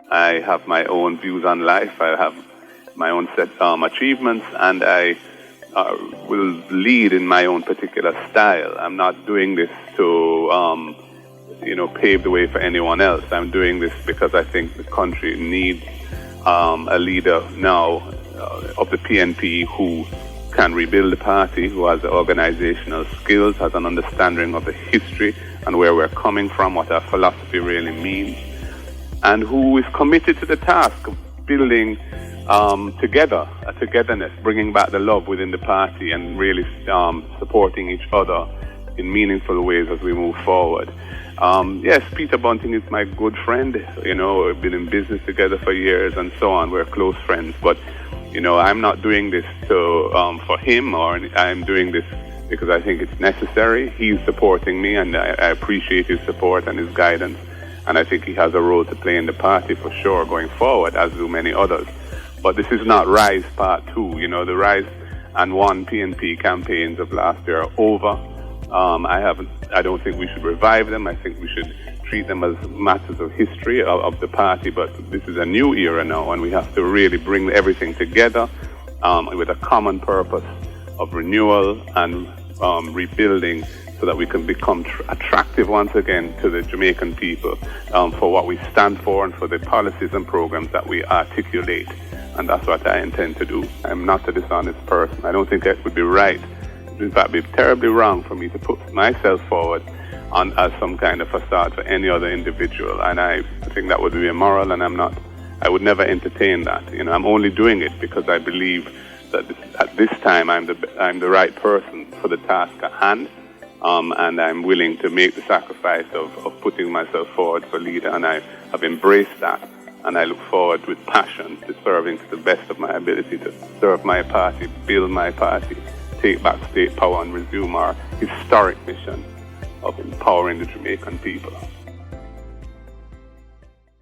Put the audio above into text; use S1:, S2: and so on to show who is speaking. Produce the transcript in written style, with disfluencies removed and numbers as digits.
S1: I have my own views on life. I have my own set achievements, and I will lead in my own particular style. I'm not doing this to, pave the way for anyone else. I'm doing this because I think the country needs a leader now of the PNP who can rebuild the party, who has the organizational skills, has an understanding of the history and where we're coming from, what our philosophy really means, and who is committed to the task of building togetherness, bringing back the love within the party and really supporting each other in meaningful ways as we move forward. Yes, Peter Bunting is my good friend. We've been in business together for years and so on. We're close friends. But, I'm not doing this for him, or I'm doing this because I think it's necessary. He's supporting me, and I appreciate his support and his guidance. And I think he has a role to play in the party for sure going forward, as do many others. But this is not Rise Part 2. The Rise and One PNP campaigns of last year are over. I don't think we should revive them. I think we should treat them as matters of history of the party. But this is a new era now, and we have to really bring everything together with a common purpose of renewal and rebuilding, so that we can become attractive once again to the Jamaican people for what we stand for and for the policies and programs that we articulate. And that's what I intend to do. I'm not a dishonest person. I don't think it would be right. In fact, it would be terribly wrong for me to put myself forward as some kind of facade for any other individual. And I think that would be immoral, and I would never entertain that. I'm only doing it because I believe that at this time I'm the right person for the task at hand. And I'm willing to make the sacrifice of putting myself forward for leader, and I have embraced that. And I look forward with passion to serving to the best of my ability to serve my party, build my party, take back state power, and resume our historic mission of empowering the Jamaican people.